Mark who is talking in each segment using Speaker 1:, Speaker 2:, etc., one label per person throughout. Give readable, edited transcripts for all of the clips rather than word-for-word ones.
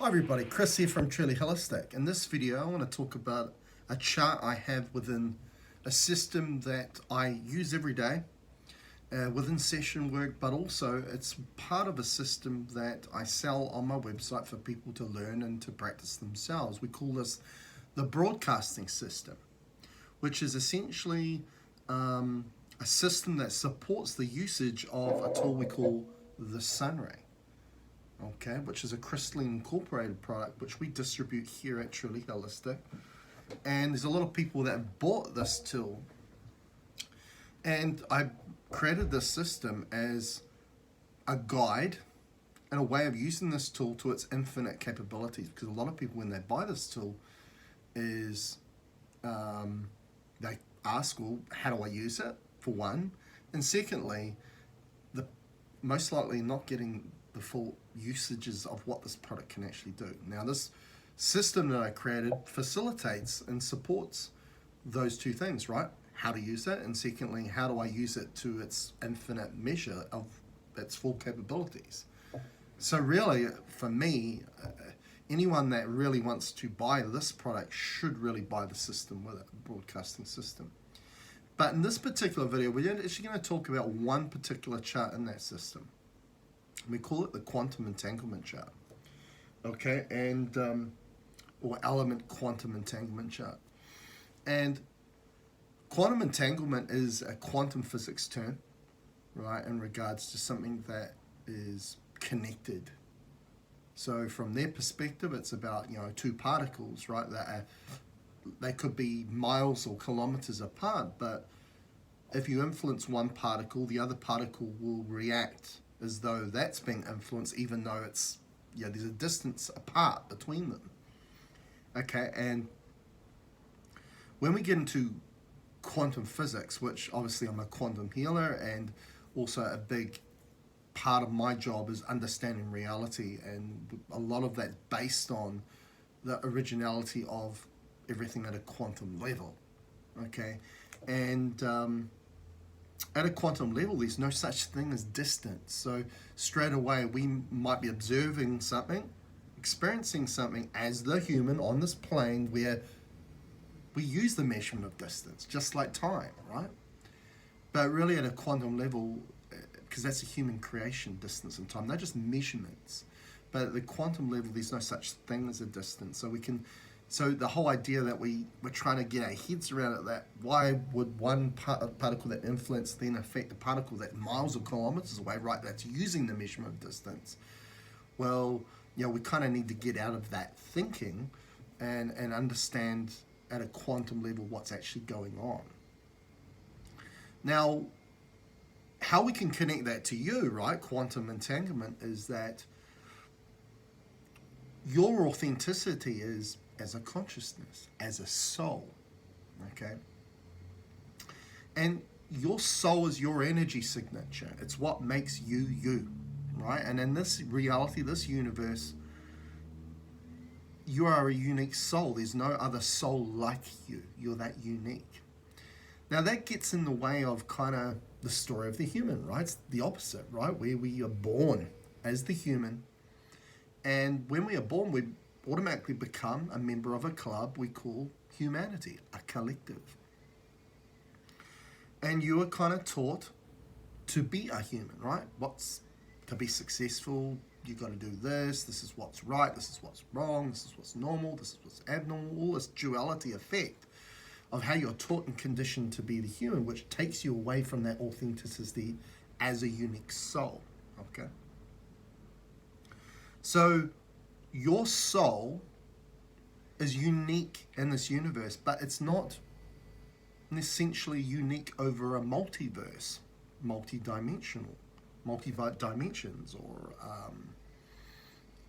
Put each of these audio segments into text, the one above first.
Speaker 1: Hi everybody, Chris here from Truly Holistic. In this video I want to talk about a chart I have within a system that I use every day within session work, but also it's part of a system that I sell on my website for people to learn and to practice themselves. We call this the broadcasting system, which is essentially a system that supports the usage of a tool we call the Sunray. Okay, which is a crystalline incorporated product which we distribute here at Truly Holistic. And there's a lot of people that have bought this tool. And I created this system as a guide and a way of using this tool to its infinite capabilities. Because a lot of people, when they buy this tool, is they ask, well, how do I use it, for one? And secondly, most likely not getting the full usages of what this product can actually do. Now, this system that I created facilitates and supports those two things, right? How to use it, and secondly, how do I use it to its infinite measure of its full capabilities. So really, for me, anyone that really wants to buy this product should really buy the system with it, the broadcasting system. But in this particular video, we're actually going to talk about one particular chart in that system. We call it the quantum entanglement chart, okay, and or element quantum entanglement chart. And quantum entanglement is a quantum physics term, right, in regards to something that is connected. So from their perspective, it's about, two particles, right, that they could be miles or kilometers apart, but if you influence one particle, the other particle will react as though that's being influenced, even though it's, there's a distance apart between them. Okay, and when we get into quantum physics, which obviously I'm a quantum healer, and also a big part of my job is understanding reality, and a lot of that's based on the originality of everything at a quantum level. Okay, and at a quantum level, there's no such thing as distance. So straight away, we might be observing something, experiencing something as the human on this plane where we use the measurement of distance, just like time, right? But really at a quantum level, because that's a human creation, distance and time, they're just measurements. But at the quantum level, there's no such thing as a distance. So the whole idea that we're trying to get our heads around it, that why would one particle that influence then affect a particle that miles or kilometers away, right? That's using the measurement of distance. Well, we kind of need to get out of that thinking and understand at a quantum level what's actually going on. Now, how we can connect that to you, right? Quantum entanglement is that your authenticity is as a consciousness, as a soul, okay? And your soul is your energy signature. It's what makes you, you, right? And in this reality, this universe, you are a unique soul. There's no other soul like you. You're that unique. Now that gets in the way of kind of the story of the human, right? It's the opposite, right? Where we are born as the human. And when we are born, we automatically become a member of a club we call humanity, a collective. And you are kind of taught to be a human, right? To be successful, you got to do this is what's right, this is what's wrong, this is what's normal, this is what's abnormal, all this duality effect of how you're taught and conditioned to be the human, which takes you away from that authenticity as a unique soul, okay? So your soul is unique in this universe, but it's not essentially unique over a multiverse, multi-dimensional, multi-dimensions,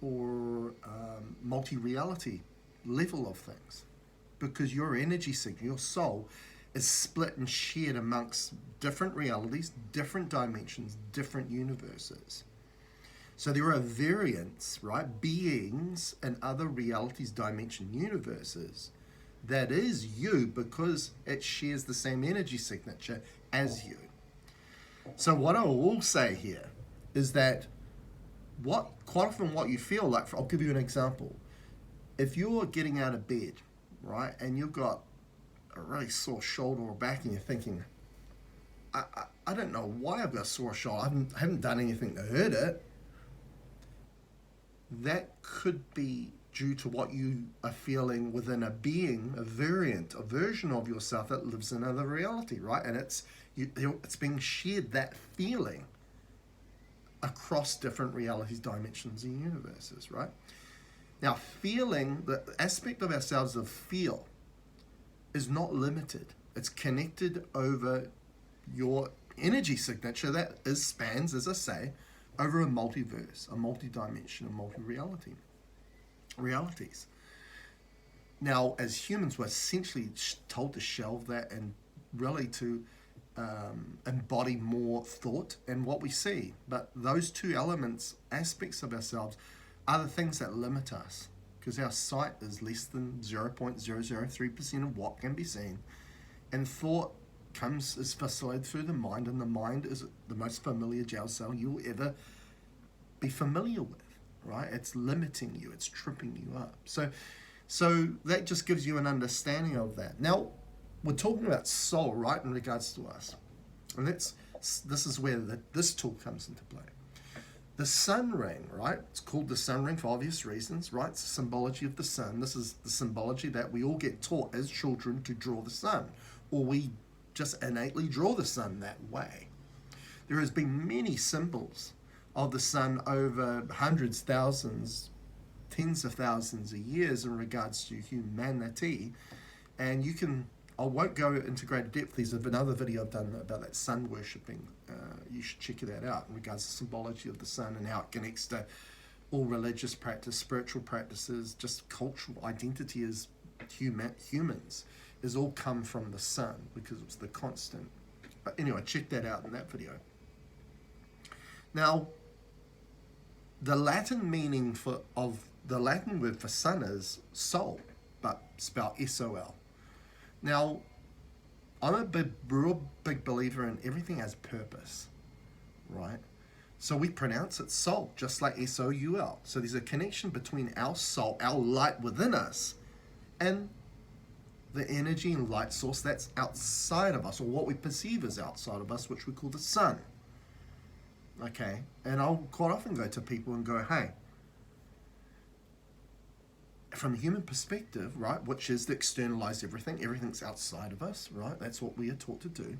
Speaker 1: or multi-reality level of things, because your energy signature, your soul, is split and shared amongst different realities, different dimensions, different universes. So there are variants, right, beings in other realities, dimension, universes, that is you because it shares the same energy signature as you. So what I will say here is that quite often what you feel like, I'll give you an example. If you're getting out of bed, right, and you've got a really sore shoulder or back, and you're thinking, I don't know why I've got a sore shoulder. I haven't done anything to hurt it. That could be due to what you are feeling within a being, a version of yourself that lives in another reality, right? And it's being shared, that feeling, across different realities, dimensions, and universes, right? Now, feeling, the aspect of ourselves of feel, is not limited. It's connected over your energy signature that spans, as I say, over a multiverse, a multi-dimension, a multi-reality. Realities. Now, as humans, we're essentially told to shelve that and really to embody more thought and what we see. But those two elements, aspects of ourselves, are the things that limit us, because our sight is less than 0.003% of what can be seen, and thought is facilitated through the mind, and the mind is the most familiar jail cell you'll ever be familiar with, right? It's limiting you, it's tripping you up. So that just gives you an understanding of that. Now, we're talking about soul, right, in regards to us, and this is where this tool comes into play. The sun ring, right? It's called the sun ring for obvious reasons, right? It's the symbology of the sun. This is the symbology that we all get taught as children to draw the sun, or we just innately draw the sun that way. There has been many symbols of the sun over hundreds, thousands, tens of thousands of years in regards to humanity, and I won't go into greater depth. There's another video I've done about that sun worshipping. You should check that out in regards to symbology of the sun and how it connects to all religious practice, spiritual practices, just cultural identity as humans is all come from the sun, because it's the constant. But anyway, check that out in that video. Now, the Latin meaning of the Latin word for sun is soul, but spelled S-O-L. Now, I'm a real big believer in everything has purpose, right? So we pronounce it soul, just like S-O-U-L. So there's a connection between our soul, our light within us, and the energy and light source that's outside of us, or what we perceive as outside of us, which we call the sun. Okay, and I'll quite often go to people and go, hey, from a human perspective, right, which is to externalize everything's outside of us, right? That's what we are taught to do.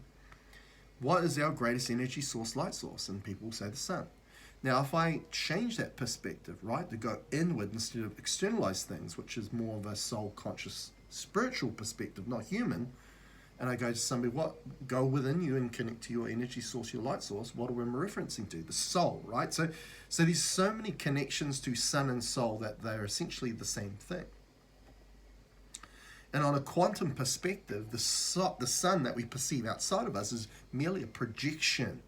Speaker 1: What is our greatest energy source, light source? And people say the sun. Now, if I change that perspective, right, to go inward instead of externalize things, which is more of a soul conscious spiritual perspective, not human, and I go to somebody, go within you and connect to your energy source, your light source, what am I referencing to? The soul, right? So there's so many connections to sun and soul that they're essentially the same thing. And on a quantum perspective, the sun that we perceive outside of us is merely a projection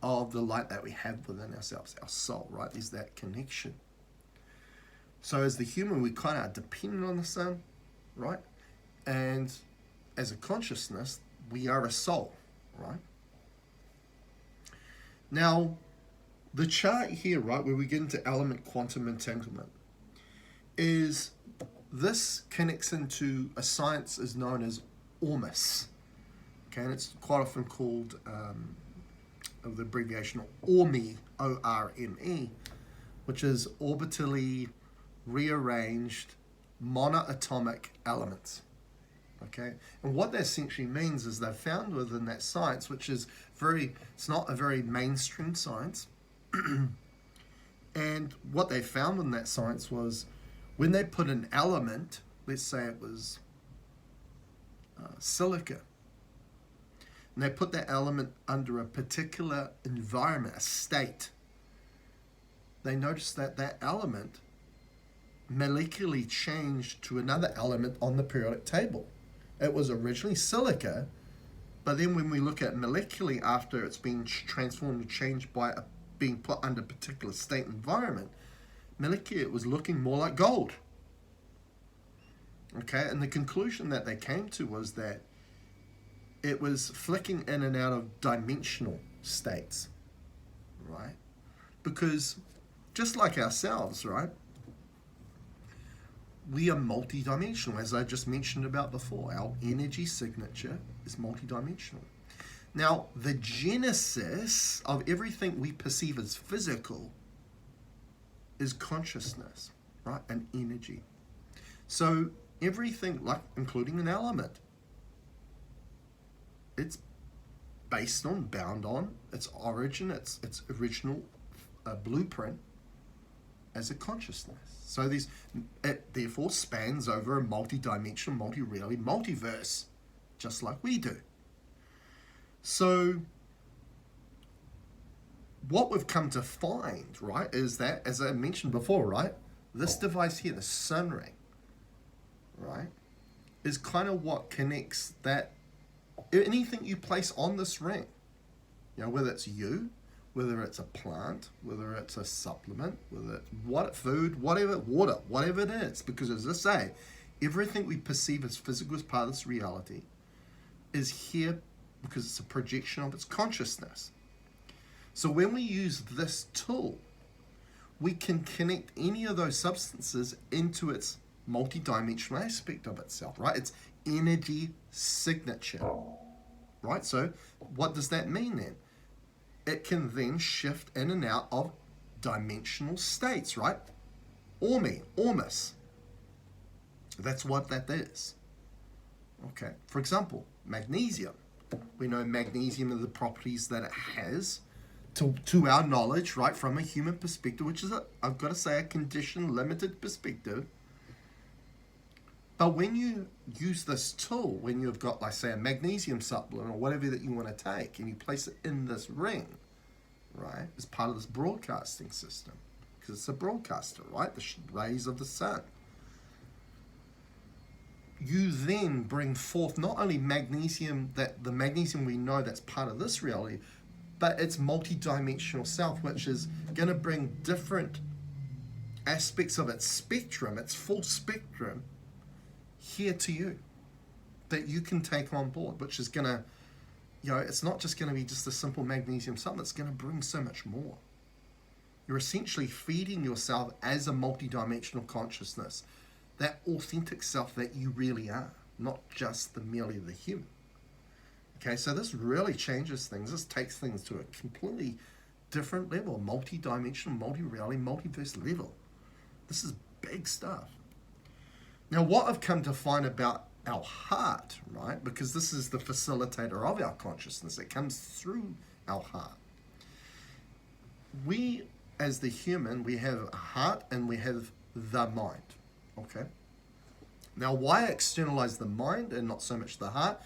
Speaker 1: of the light that we have within ourselves, our soul, right? There's that connection. So as the human, we kind of are dependent on the sun, right? And as a consciousness, we are a soul, right? Now, the chart here, right, where we get into element quantum entanglement, is this connects into a science is known as ORMUS. Okay, and it's quite often called of the abbreviation ORME, O-R-M-E, which is orbitally rearranged monoatomic elements. Okay, and what that essentially means is they've found within that science, which is it's not a very mainstream science, and what they found in that science was when they put an element, let's say it was silica, and they put that element under a particular environment, a state, they noticed that that element molecularly changed to another element on the periodic table. It was originally silica, but then when we look at molecularly after it's been transformed and changed by being put under a particular state environment, molecularly it was looking more like gold. Okay, and the conclusion that they came to was that it was flicking in and out of dimensional states, right? Because just like ourselves, right? We are multidimensional, as I just mentioned about before. Our energy signature is multidimensional. Now, the genesis of everything we perceive as physical is consciousness, right? And energy. So everything, like including an element, it's based on, bound on its origin, its original blueprint as a consciousness. So it therefore spans over a multi-dimensional, multi-reality, multiverse, just like we do. So what we've come to find, right, is that, as I mentioned before, right, this device here, the sun ring, right, is kind of what connects that, anything you place on this ring, you know, whether it's you, whether it's a plant, whether it's a supplement, whether it's food, whatever, water, whatever it is, because as I say, everything we perceive as physical as part of this reality is here because it's a projection of its consciousness. So when we use this tool, we can connect any of those substances into its multi-dimensional aspect of itself, right? Its energy signature, right? So what does that mean then? It can then shift in and out of dimensional states, right? ORMUS. That's what that is. Okay. For example, magnesium. We know magnesium are the properties that it has to our knowledge, right, from a human perspective, which is, I've got to say, a conditioned, limited perspective. But when you use this tool, when you've got, like, say, a magnesium supplement or whatever that you want to take, and you place it in this ring, right, as part of this broadcasting system, because it's a broadcaster, right, the rays of the sun, you then bring forth not only magnesium, that the magnesium we know that's part of this reality, but its multi-dimensional self, which is going to bring different aspects of its spectrum, its full spectrum, here to you, that you can take on board, which is going to, you know, it's not just going to be just a simple magnesium supplement, it's going to bring so much more. You're essentially feeding yourself as a multi-dimensional consciousness, that authentic self that you really are, not just merely the human. Okay, so this really changes things. This takes things to a completely different level, multi-dimensional, multi-reality, multiverse level. This is big stuff. Now, what I've come to find about our heart, right, because this is the facilitator of our consciousness, it comes through our heart. We, as the human, we have a heart and we have the mind, okay? Now, why I externalize the mind and not so much the heart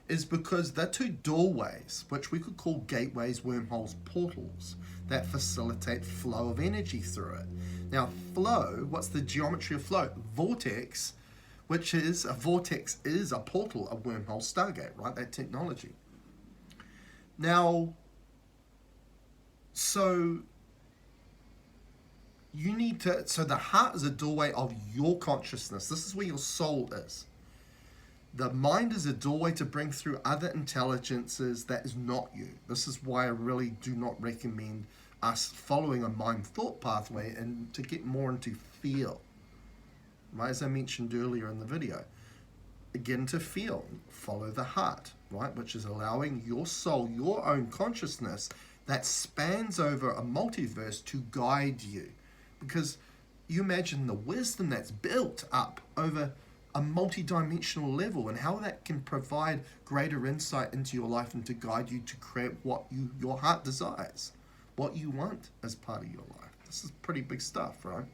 Speaker 1: is because they're two doorways, which we could call gateways, wormholes, portals, that facilitate flow of energy through it. Now, flow, what's the geometry of flow? Vortex, which is, a vortex is a portal, a wormhole, stargate, right? That technology. Now, so you need to, so the heart is a doorway of your consciousness. This is where your soul is. The mind is a doorway to bring through other intelligences that is not you. This is why I really do not recommend us following a mind thought pathway and to get more into feel. Right, as I mentioned earlier in the video. Get into feel, follow the heart, right, which is allowing your soul, your own consciousness that spans over a multiverse to guide you. Because you imagine the wisdom that's built up over a multi-dimensional level and how that can provide greater insight into your life and to guide you to create what your heart desires, what you want as part of your life. This is pretty big stuff, right?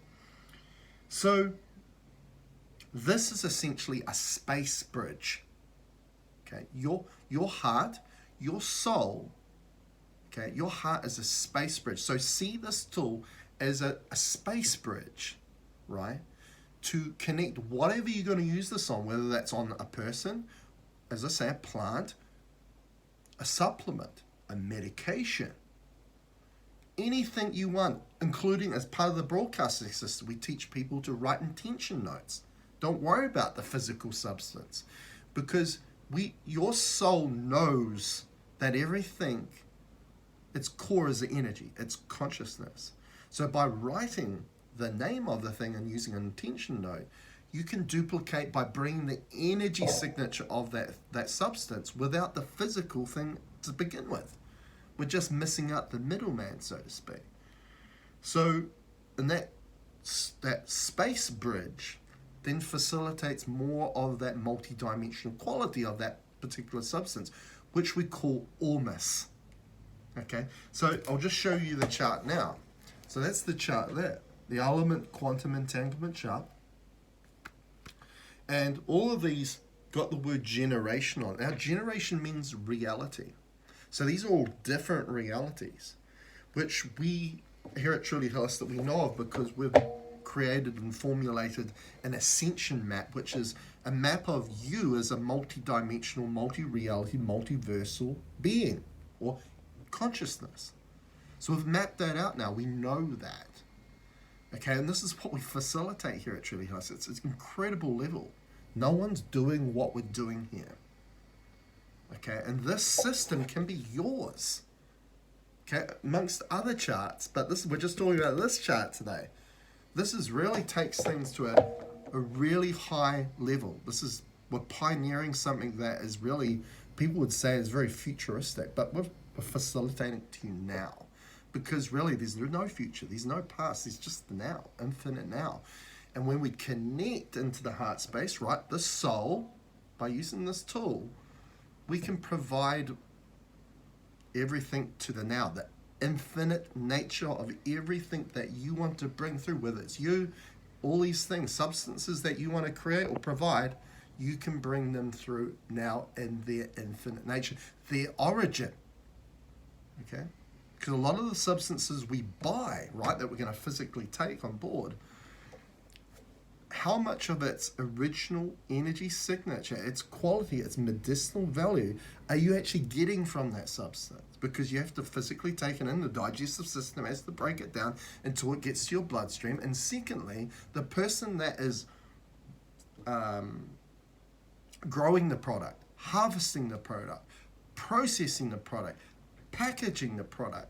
Speaker 1: So this is essentially a space bridge. Okay, your heart, your soul, okay, your heart is a space bridge. So see this tool as a space bridge, right? To connect whatever you're going to use this on, whether that's on a person, as I say, a plant, a supplement, a medication, anything you want, including as part of the broadcasting system, we teach people to write intention notes. Don't worry about the physical substance, because your soul knows that everything, its core is the energy, it's consciousness. So by writing the name of the thing and using an intention node, you can duplicate by bringing the energy signature of that substance without the physical thing to begin with. We're just missing out the middleman, so to speak. So, and that space bridge then facilitates more of that multi-dimensional quality of that particular substance, which we call ORMUS. Okay, so I'll just show you the chart now. So that's the chart there, the element quantum entanglement chart. And all of these got the word generation on. Now, generation means reality. So these are all different realities, which we here at Truly Holistic we know of because we've created and formulated an ascension map, which is a map of you as a multi-dimensional, multi-reality, multiversal being or consciousness. So we've mapped that out now. We know that. Okay, and this is what we facilitate here at Truly Holistic. It's an incredible level. No one's doing what we're doing here. Okay, and this system can be yours. Okay, amongst other charts, but we're just talking about this chart today. This is really takes things to a really high level. We're pioneering something that is really, people would say is very futuristic, but we're facilitating it to you now. Because really there's no future, there's no past, there's just the now, infinite now. And when we connect into the heart space, right, the soul, by using this tool, we can provide everything to the now, the infinite nature of everything that you want to bring through, whether it's you, all these things, substances that you want to create or provide, you can bring them through now in their infinite nature, their origin. Okay? Because a lot of the substances we buy, right, that we're going to physically take on board, how much of its original energy signature, its quality, its medicinal value, are you actually getting from that substance? Because you have to physically take it in, the digestive system has to break it down until it gets to your bloodstream. And secondly, the person that is growing the product, harvesting the product, processing the product, packaging the product,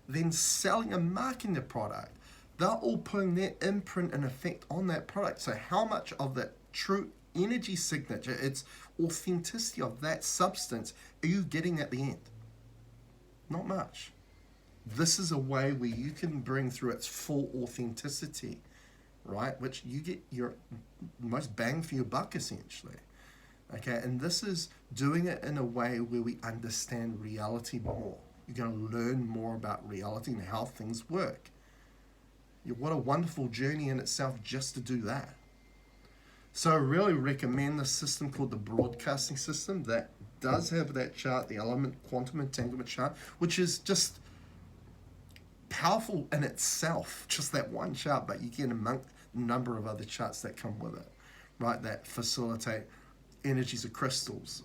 Speaker 1: then selling and marketing the product, they're all putting their imprint and effect on that product. So how much of that true energy signature, its authenticity of that substance, are you getting at the end? Not much. This is a way where you can bring through its full authenticity, right? Which you get your most bang for your buck, essentially. Okay, and this is doing it in a way where we understand reality more. You're going to learn more about reality and how things work. What a wonderful journey in itself just to do that. So I really recommend this system called the broadcasting system that does have that chart, the element quantum entanglement chart, which is just powerful in itself, just that one chart, but you get a number of other charts that come with it, right, that facilitate energies of crystals,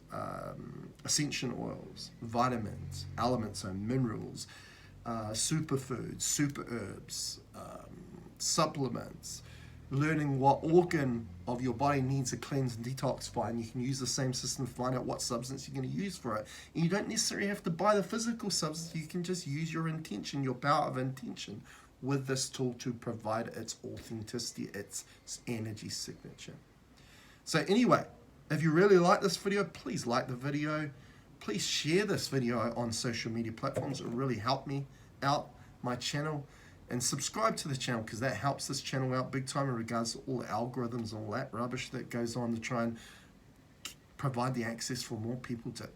Speaker 1: essential oils, vitamins, elements and minerals, superfoods, super herbs, supplements, learning what organ of your body needs to cleanse and detoxify, and you can use the same system to find out what substance you're going to use for it. And you don't necessarily have to buy the physical substance, you can just use your intention, your power of intention with this tool to provide its authenticity, its energy signature. So anyway, if you really like this video, please like the video. Please share this video on social media platforms. It will really help me out, my channel. And subscribe to the channel because that helps this channel out big time in regards to all the algorithms and all that rubbish that goes on to try and provide the access for more people to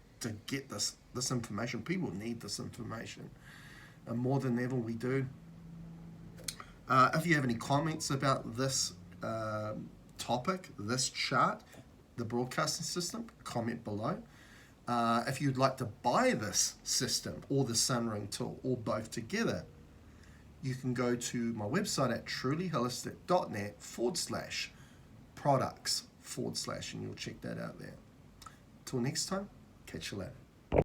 Speaker 1: get this information. People need this information. And more than ever we do. If you have any comments about this topic, this chart, the broadcasting system, comment below. If you'd like to buy this system or the Sunring tool or both together, you can go to my website at trulyholistic.net/products/ and you'll check that out there. Till next time, catch you later.